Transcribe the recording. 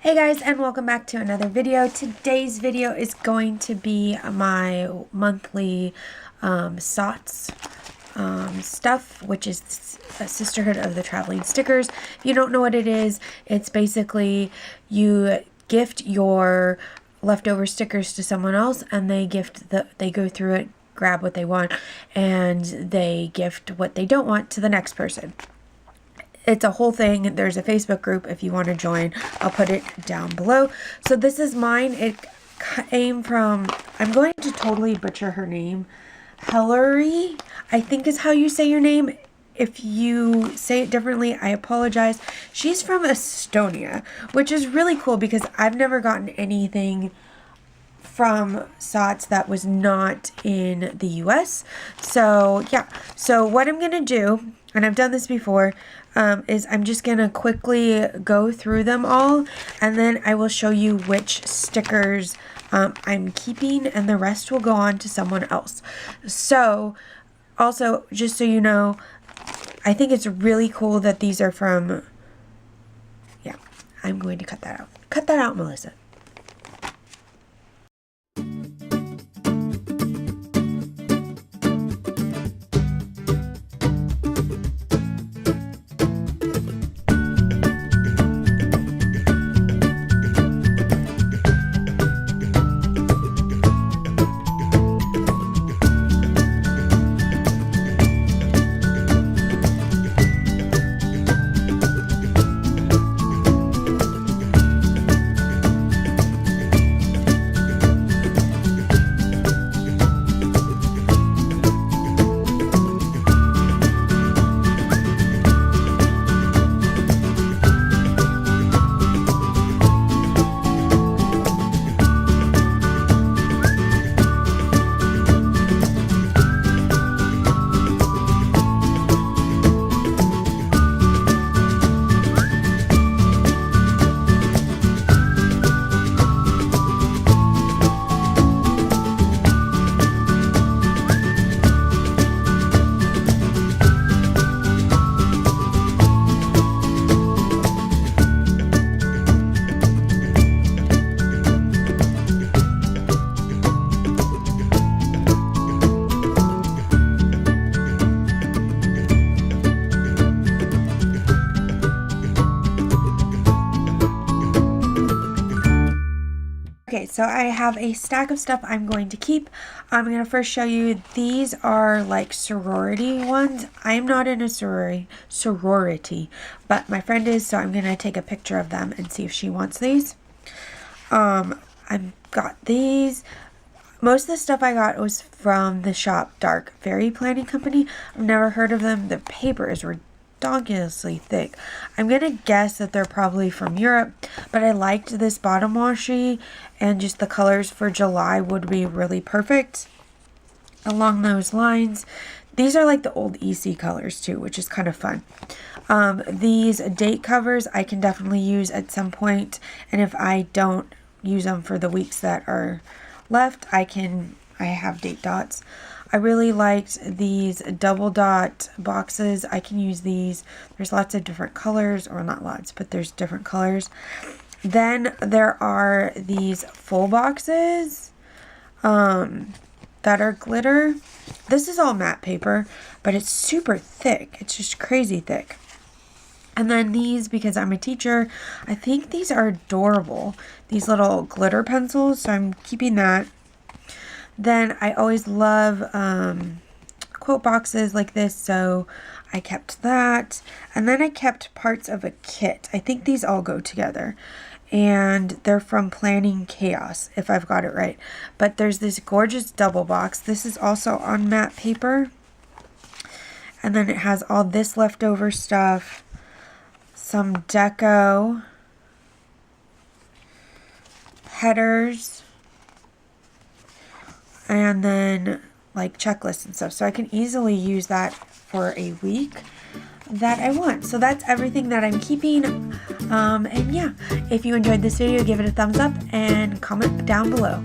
Hey guys, and welcome back to another video. Today's video is going to be my monthly SOTS stuff, which is Sisterhood of the Traveling Stickers. If you don't know what it is, it's basically you gift your leftover stickers to someone else, and they go through it, grab what they want, and they gift what they don't want to the next person. It's a whole thing. There's a Facebook group if you want to join. I'll put it down below. So this is mine. It came from, I'm going to totally butcher her name. Hillary, I think is how you say your name. If you say it differently, I apologize. She's from Estonia, which is really cool because I've never gotten anything from SOTS that was not in the US. So yeah, so what I'm gonna do, and I've done this before, is I'm just gonna quickly go through them all, and then I will show you which stickers I'm keeping, and the rest will go on to someone else. So also, just so you know, I think it's really cool that these are from, yeah, I'm going to cut that out. Cut that out, Melissa. Okay, so I have a stack of stuff I'm going to keep. I'm going to first show you, these are like sorority ones. I'm not in a sorority, but my friend is, so I'm going to take a picture of them and see if she wants these. I've got these. Most of the stuff I got was from the shop Dark Fairy Planning Company. I've never heard of them. The paper is ridiculously thick. I'm gonna guess that they're probably from Europe, but I liked this bottom washi, and just the colors for July would be really perfect along those lines. These are like the old EC colors too, which is kind of fun. These date covers I can definitely use at some point, and if I don't use them for the weeks that are left, I have date dots. I really liked these double dot boxes. I can use these. There's lots of different colors, or not lots, but there's different colors. Then there are these full boxes that are glitter. This is all matte paper, but it's super thick. It's just crazy thick. And then these, because I'm a teacher, I think these are adorable. These little glitter pencils, so I'm keeping that. Then I always love quote boxes like this, so I kept that. And then I kept parts of a kit. I think these all go together. And they're from Planning Chaos, if I've got it right. But there's this gorgeous double box. This is also on matte paper. And then it has all this leftover stuff. Some deco. Headers. And then like checklists and stuff, so I can easily use that for a week that I want. So that's everything that I'm keeping. And yeah, if you enjoyed this video, give it a thumbs up and comment down below.